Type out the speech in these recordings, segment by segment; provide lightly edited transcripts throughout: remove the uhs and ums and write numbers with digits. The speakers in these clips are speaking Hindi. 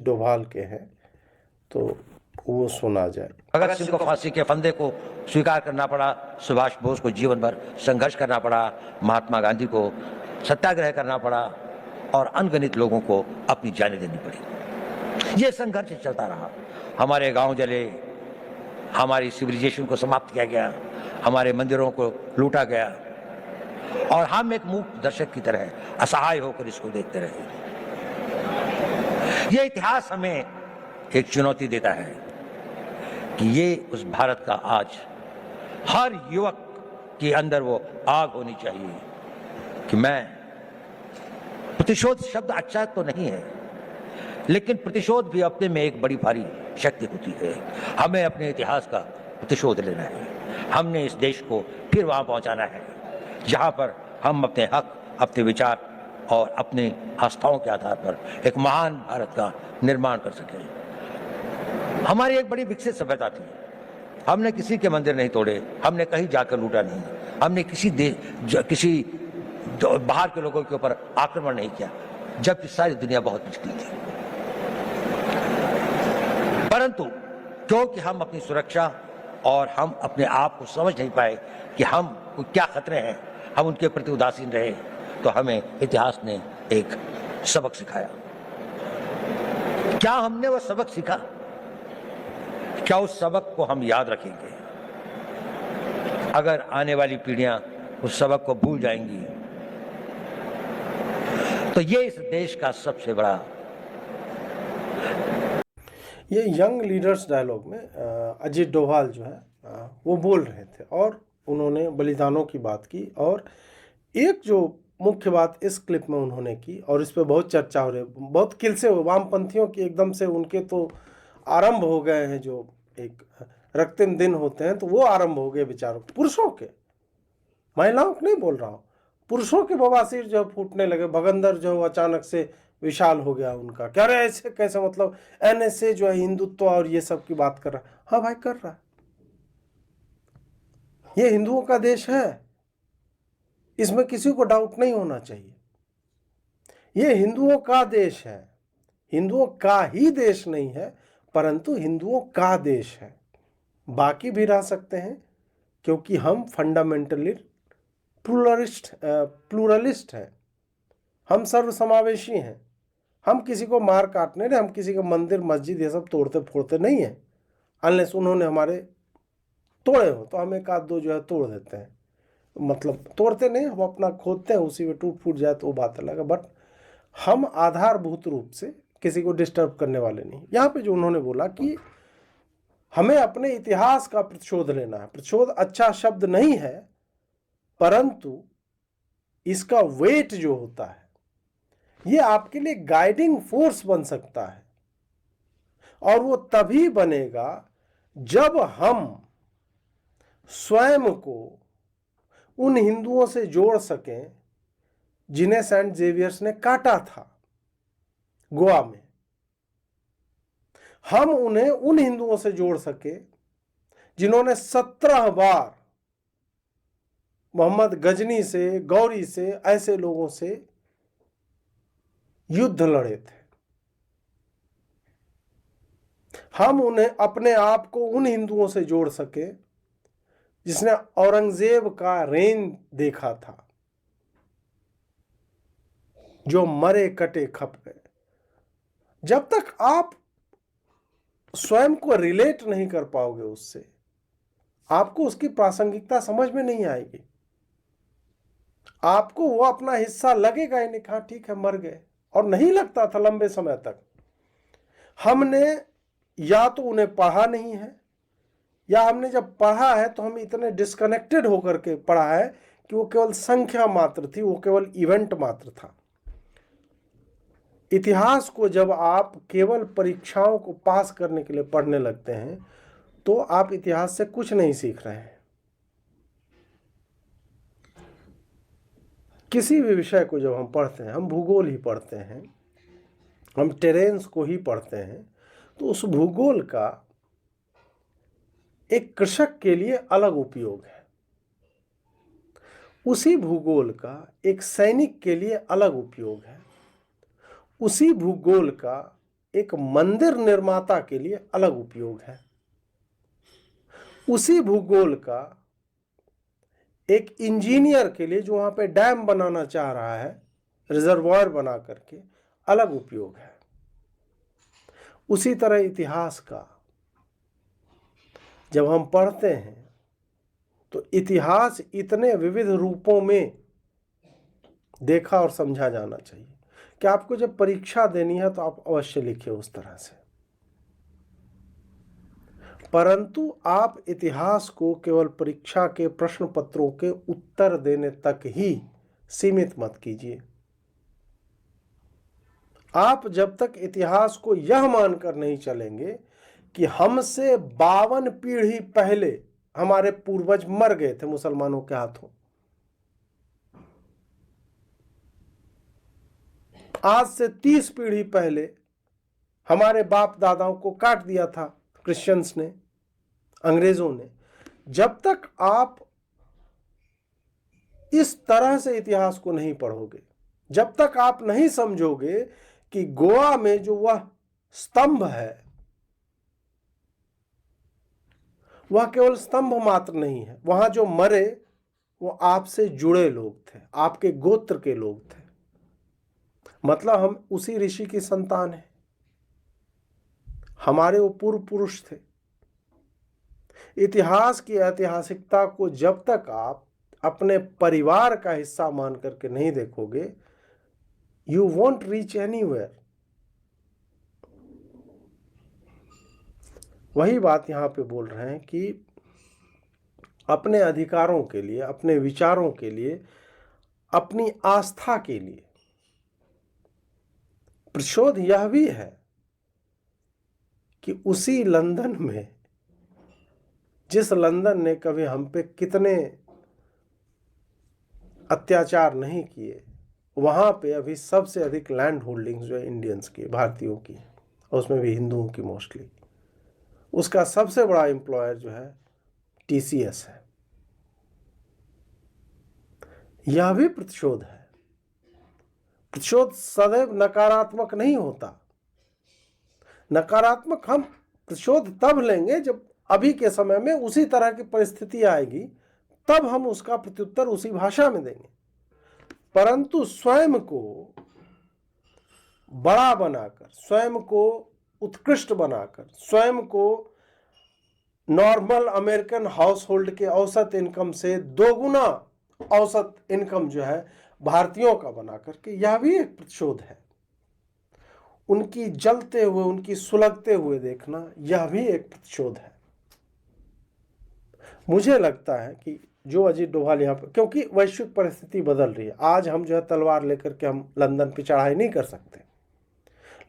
डोभाल के हैं, तो वो सुना जाए। भगत सिंह को फांसी के फंदे को स्वीकार करना पड़ा, सुभाष बोस को जीवन भर संघर्ष करना पड़ा, महात्मा गांधी को सत्याग्रह करना पड़ा और अनगिनत लोगों को अपनी जानें देनी पड़ी। ये संघर्ष चलता रहा। हमारे गांव जले, हमारी सिविलाइजेशन को समाप्त किया गया, हमारे मंदिरों को लूटा गया और हम एक मूक दर्शक की तरह असहाय होकर इसको देखते रहे। ये इतिहास हमें एक चुनौती देता है कि ये उस भारत का आज हर युवक के अंदर वो आग होनी चाहिए कि मैं, प्रतिशोध शब्द अच्छा तो नहीं है, लेकिन प्रतिशोध भी अपने में एक बड़ी भारी शक्ति होती है। हमें अपने इतिहास का प्रतिशोध लेना है। हमने इस देश को फिर वहां पहुंचाना है जहां पर हम अपने हक, अपने विचार और अपने आस्थाओं के आधार पर एक महान भारत का निर्माण कर सकें। हमारी एक बड़ी विकसित सभ्यता थी। हमने किसी के मंदिर नहीं तोड़े, हमने कहीं जाकर लूटा नहीं, हमने किसी बाहर के लोगों के ऊपर आक्रमण नहीं किया, जबकि सारी दुनिया बहुत मुश्किल थी। परंतु क्योंकि हम अपनी सुरक्षा और हम अपने आप को समझ नहीं पाए कि हम क्या खतरे हैं, हम उनके प्रति उदासीन रहे, तो हमें इतिहास ने एक सबक सिखाया। क्या हमने वह सबक सीखा? क्या उस सबक को हम याद रखेंगे? अगर आने वाली पीढ़ियां उस सबक को भूल जाएंगी तो ये इस देश का सबसे बड़ा। ये यंग लीडर्स डायलॉग में अजीत डोभाल जो है वो बोल रहे थे और उन्होंने बलिदानों की बात की। और एक जो मुख्य बात इस क्लिप में उन्होंने की और इस पे बहुत चर्चा हो रही है, बहुत किलसे हो, वामपंथियों की एकदम से उनके तो आरंभ हो गए हैं, जो एक रक्तम दिन होते हैं तो वो आरंभ हो गए बेचारों, पुरुषों के, महिलाओं के नहीं बोल रहा हूँ, पुरुषों के बवासीर जो फूटने लगे। भगंदर जो अचानक से विशाल हो गया उनका, क्या रहे ऐसे कैसे, मतलब एनएसए जो है हिंदुत्व और ये सब की बात कर रहा है। हाँ भाई कर रहा है, ये हिंदुओं का देश है, इसमें किसी को डाउट नहीं होना चाहिए। ये हिंदुओं का देश है, हिंदुओं का ही देश नहीं है, परंतु हिंदुओं का देश है। बाकी भी रह सकते हैं क्योंकि हम फंडामेंटली प्लूरलिस्ट हैं, हम सर्वसमावेशी हैं। हम किसी को मार काटने रहे, हम किसी का मंदिर मस्जिद ये सब तोड़ते फोड़ते नहीं हैं, अनलेस उन्होंने हमारे तोड़े हो तो हम एक आध दो जो है तोड़ देते हैं, मतलब तोड़ते नहीं, हम अपना खोदते हैं, उसी में टूट फूट जाए तो वो बात अलग है। बट हम आधारभूत रूप से किसी को डिस्टर्ब करने वाले नहीं। यहाँ पे जो उन्होंने बोला कि हमें अपने इतिहास का प्रतिशोध लेना है, प्रतिशोध अच्छा शब्द नहीं है, परंतु इसका वेट जो होता है ये आपके लिए गाइडिंग फोर्स बन सकता है। और वो तभी बनेगा जब हम स्वयं को उन हिंदुओं से जोड़ सकें जिन्हें सेंट जेवियर्स ने काटा था गोवा में। हम उन्हें उन हिंदुओं से जोड़ सके जिन्होंने 17 बार मोहम्मद गजनी से, गौरी से, ऐसे लोगों से युद्ध लड़े थे। हम उन्हें, अपने आप को उन हिंदुओं से जोड़ सके जिसने औरंगजेब का रेन देखा था, जो मरे कटे खप गए। जब तक आप स्वयं को रिलेट नहीं कर पाओगे उससे, आपको उसकी प्रासंगिकता समझ में नहीं आएगी। आपको वो अपना हिस्सा लगेगा ही नहीं, हाँ ठीक है मर गए, और नहीं लगता था लंबे समय तक। हमने या तो उन्हें पढ़ा नहीं है, या हमने जब पढ़ा है तो हम इतने डिस्कनेक्टेड होकर के पढ़ा है कि वो केवल संख्या मात्र थी, वो केवल इवेंट मात्र था। इतिहास को जब आप केवल परीक्षाओं को पास करने के लिए पढ़ने लगते हैं तो आप इतिहास से कुछ नहीं सीख रहे हैं। किसी भी विषय को जब हम पढ़ते हैं, हम भूगोल ही पढ़ते हैं, हम टेरेन्स को ही पढ़ते हैं, तो उस भूगोल का एक कृषक के लिए अलग उपयोग है, उसी भूगोल का एक सैनिक के लिए अलग उपयोग है, उसी भूगोल का एक मंदिर निर्माता के लिए अलग उपयोग है, उसी भूगोल का एक इंजीनियर के लिए जो वहां पे डैम बनाना चाह रहा है रिजर्वायर बना करके अलग उपयोग है। उसी तरह इतिहास का जब हम पढ़ते हैं तो इतिहास इतने विविध रूपों में देखा और समझा जाना चाहिए कि आपको जब परीक्षा देनी है तो आप अवश्य लिखिए उस तरह से, परंतु आप इतिहास को केवल परीक्षा के प्रश्न पत्रों के उत्तर देने तक ही सीमित मत कीजिए। आप जब तक इतिहास को यह मानकर नहीं चलेंगे कि हमसे 52 पीढ़ी पहले हमारे पूर्वज मर गए थे मुसलमानों के हाथों, आज से 30 पीढ़ी पहले हमारे बाप दादाओं को काट दिया था क्रिश्चियंस ने, अंग्रेजों ने, जब तक आप इस तरह से इतिहास को नहीं पढ़ोगे, जब तक आप नहीं समझोगे कि गोवा में जो वह स्तंभ है वह केवल स्तंभ मात्र नहीं है, वहां जो मरे वो आपसे जुड़े लोग थे, आपके गोत्र के लोग थे, मतलब हम उसी ऋषि की संतान हैं, हमारे वो पूर्व पुरुष थे। इतिहास की ऐतिहासिकता को जब तक आप अपने परिवार का हिस्सा मान करके नहीं देखोगे, यू वॉन्ट रीच एनीवेयर। वही बात यहां पे बोल रहे हैं कि अपने अधिकारों के लिए, अपने विचारों के लिए, अपनी आस्था के लिए प्रतिशोध यह भी है कि उसी लंदन में, जिस लंदन ने कभी हम पे कितने अत्याचार नहीं किए, वहां पे अभी सबसे अधिक लैंड होल्डिंग्स जो है इंडियंस की, भारतीयों की, और उसमें भी हिंदुओं की मोस्टली, उसका सबसे बड़ा एम्प्लॉयर जो है टीसीएस है। यह भी प्रतिशोध है। प्रतिशोध सदैव नकारात्मक नहीं होता। नकारात्मक हम प्रतिशोध तब लेंगे जब अभी के समय में उसी तरह की परिस्थिति आएगी, तब हम उसका प्रत्युत्तर उसी भाषा में देंगे। परंतु स्वयं को बड़ा बनाकर, स्वयं को उत्कृष्ट बनाकर, स्वयं को नॉर्मल अमेरिकन हाउस होल्ड के औसत इनकम से दोगुना औसत इनकम जो है भारतीयों का बना करके, यह भी एक प्रतिशोध है। उनकी जलते हुए, उनकी सुलगते हुए देखना, यह भी एक प्रतिशोध है। मुझे लगता है कि जो अजीत डोभाल यहाँ पर, क्योंकि वैश्विक परिस्थिति बदल रही है, आज हम जो है तलवार लेकर के हम लंदन पे चढ़ाई नहीं कर सकते।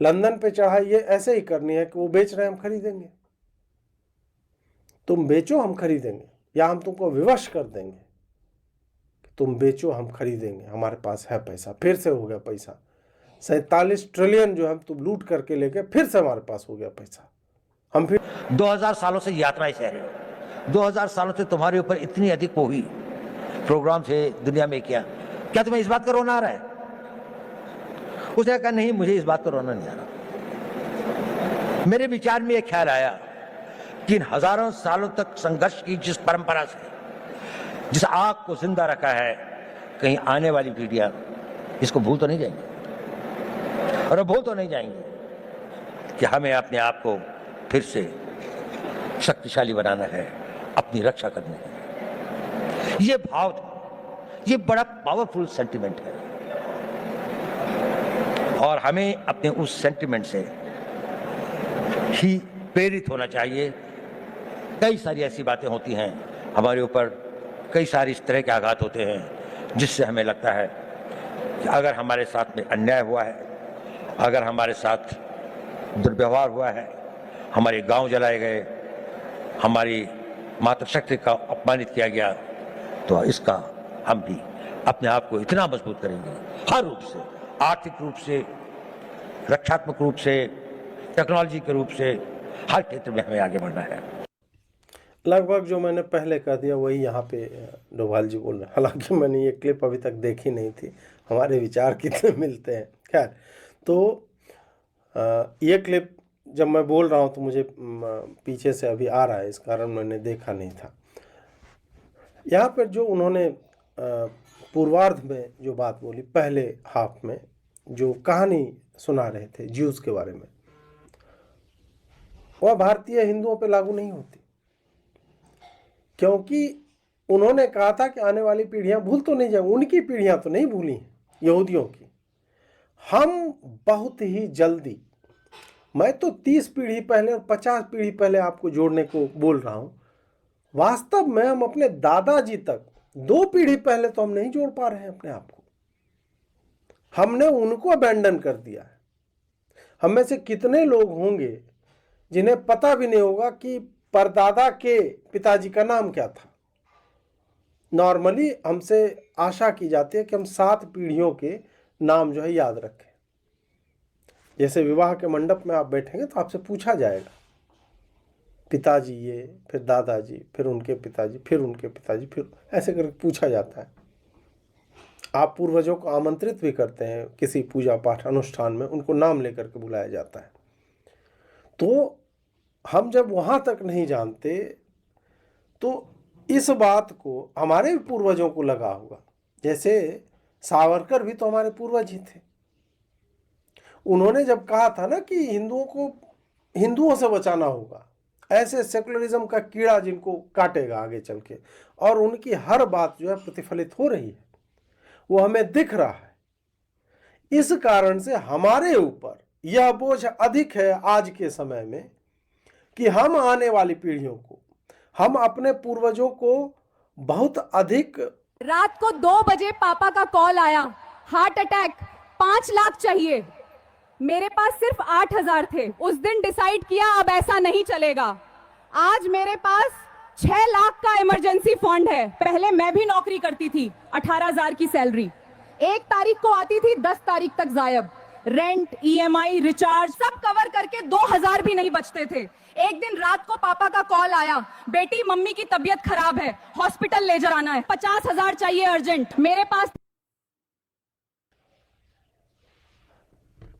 लंदन पे चढ़ाई ये ऐसे ही करनी है कि वो बेच रहे हैं, हम खरीदेंगे, तुम बेचो हम खरीदेंगे, या हम तुमको विवश कर देंगे, तुम बेचो हम खरीदेंगे, हमारे पास है पैसा। फिर से हो गया पैसा, 47 ट्रिलियन जो हम तुम लूट करके ले गए, फिर से हमारे पास हो गया पैसा। हम फिर 2000 सालों से यात्राएं सह रहे हो, 2000 सालों से तुम्हारे ऊपर इतनी अधिक वो हुई प्रोग्राम से दुनिया में किया, क्या तुम्हें इस बात का रोना आ रहा है? उसने कहा नहीं, मुझे इस बात का रोना नहीं आ रहा। मेरे विचार में यह ख्याल आया कि इन हजारों सालों तक संघर्ष की जिस परंपरा से, जिस आग को जिंदा रखा है, कहीं आने वाली पीढ़ियां इसको भूल तो नहीं जाएंगी, और भूल तो नहीं जाएंगे कि हमें अपने आप को फिर से शक्तिशाली बनाना है, अपनी रक्षा करनी है। ये भाव था, ये बड़ा पावरफुल सेंटिमेंट है, और हमें अपने उस सेंटिमेंट से ही प्रेरित होना चाहिए। कई सारी ऐसी बातें होती हैं हमारे ऊपर, कई सारे इस तरह के आघात होते हैं जिससे हमें लगता है कि अगर हमारे साथ में अन्याय हुआ है, अगर हमारे साथ दुर्व्यवहार हुआ है, हमारे गांव जलाए गए, हमारी मातृशक्ति का अपमानित किया गया, तो इसका हम भी अपने आप को इतना मजबूत करेंगे, हर रूप से, आर्थिक रूप से, रक्षात्मक रूप से, टेक्नोलॉजी के रूप से, हर क्षेत्र में हमें आगे बढ़ना है। लगभग जो मैंने पहले कह दिया वही यहाँ पे डोभाल जी बोल रहे हैं। हालांकि मैंने ये क्लिप अभी तक देखी नहीं थी, हमारे विचार कितने मिलते हैं। खैर, तो ये क्लिप जब मैं बोल रहा हूँ तो मुझे पीछे से अभी आ रहा है, इस कारण मैंने देखा नहीं था। यहाँ पर जो उन्होंने पूर्वार्ध में जो बात बोली, पहले हाफ में जो कहानी सुना रहे थे ज्यूज के बारे में, वह भारतीय हिंदुओं पे लागू नहीं होती, क्योंकि उन्होंने कहा था कि आने वाली पीढ़ियां भूल तो नहीं जाए, उनकी पीढ़ियां तो नहीं भूली हैं यहूदियों की। हम बहुत ही जल्दी, मैं तो 30 पीढ़ी पहले और 50 पीढ़ी पहले आपको जोड़ने को बोल रहा हूं, वास्तव में हम अपने दादाजी तक 2 पीढ़ी पहले तो हम नहीं जोड़ पा रहे हैं अपने आप को। हमने उनको अबैंडन कर दिया है। हम में से कितने लोग होंगे जिन्हें पता भी नहीं होगा कि परदादा के पिताजी का नाम क्या था। नॉर्मली हमसे आशा की जाती है कि हम 7 पीढ़ियों के नाम जो है याद रखें। जैसे विवाह के मंडप में आप बैठेंगे तो आपसे पूछा जाएगा, पिताजी ये, फिर दादाजी, फिर उनके पिताजी, फिर उनके पिताजी, फिर ऐसे करके पूछा जाता है। आप पूर्वजों को आमंत्रित भी करते हैं किसी पूजा पाठ अनुष्ठान में, उनको नाम लेकर के बुलाया जाता है। तो हम जब वहां तक नहीं जानते तो इस बात को हमारे पूर्वजों को लगा होगा। जैसे सावरकर भी तो हमारे पूर्वज ही थे। उन्होंने जब कहा था ना कि हिंदुओं को हिंदुओं से बचाना होगा, ऐसे सेकुलरिज्म का कीड़ा जिनको काटेगा आगे चल के, और उनकी हर बात जो है प्रतिफलित हो रही है, वो हमें दिख रहा है। इस कारण से हमारे ऊपर यह बोझ अधिक है आज के समय में कि हम आने वाली पीढ़ियों को, हम अपने पूर्वजों को बहुत अधिक। रात को 2 बजे पापा का कॉल आया, हार्ट अटैक, 5 लाख चाहिए। मेरे पास सिर्फ 8,000 थे। उस दिन डिसाइड किया अब ऐसा नहीं चलेगा। आज मेरे पास 6 लाख का इमरजेंसी फंड है। पहले मैं भी नौकरी करती थी, 18,000 की सैलरी 1 तारीख को आती थी, 10 तारीख तक गायब। रेंट, EMI, रिचार्ज सब कवर करके 2,000 भी नहीं बचते थे। एक दिन रात को पापा का कॉल आया, बेटी मम्मी की तबीयत खराब है, हॉस्पिटल ले जाना है, 50,000 चाहिए अर्जेंट। मेरे पास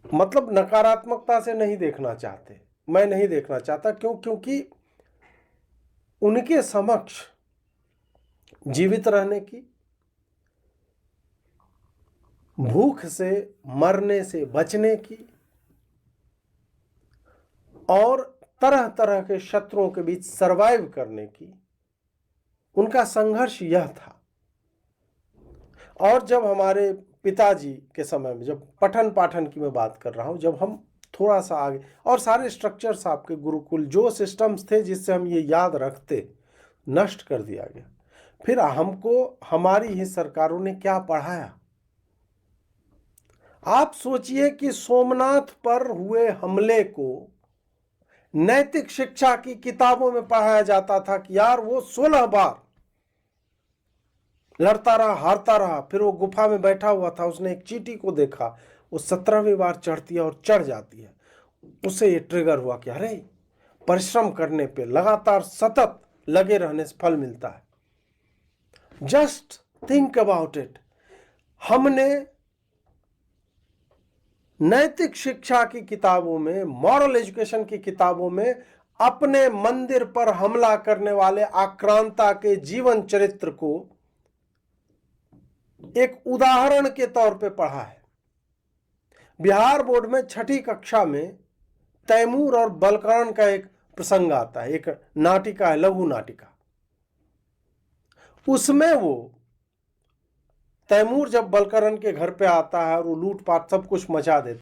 मतलब नकारात्मकता से नहीं देखना चाहते, मैं नहीं देखना चाहता। क्योंकि उनके समक्ष जीवित रहने की, भूख से मरने से बचने की और तरह तरह के शत्रुओं के बीच सरवाइव करने की उनका संघर्ष यह था। और जब हमारे पिताजी के समय में, जब पठन पाठन की मैं बात कर रहा हूं, जब हम थोड़ा सा आगे, और सारे स्ट्रक्चर्स आपके गुरुकुल जो सिस्टम्स थे जिससे हम ये याद रखते, नष्ट कर दिया गया। फिर हमको हमारी ही सरकारों ने क्या पढ़ाया। आप सोचिए कि सोमनाथ पर हुए हमले को नैतिक शिक्षा की किताबों में पढ़ाया जाता था कि यार वो 16 बार लड़ता रहा, हारता रहा, फिर वो गुफा में बैठा हुआ था, उसने एक चींटी को देखा, वो 17वीं बार चढ़ती है और चढ़ जाती है। उसे ये ट्रिगर हुआ कि अरे परिश्रम करने पे, लगातार सतत लगे रहने से फल मिलता है। Just think about it. हमने नैतिक शिक्षा की किताबों में, मॉरल एजुकेशन की किताबों में अपने मंदिर पर हमला करने वाले आक्रांता के जीवन चरित्र को एक उदाहरण के तौर पे पढ़ा है। बिहार बोर्ड में 6ठी कक्षा में तैमूर और बलकर्ण का एक प्रसंग आता है, एक नाटिका है, लघु नाटिका। उसमें वो तैमूर जब बलकर्ण के घर पे आता है और वो लूटपाट सब कुछ मचा देता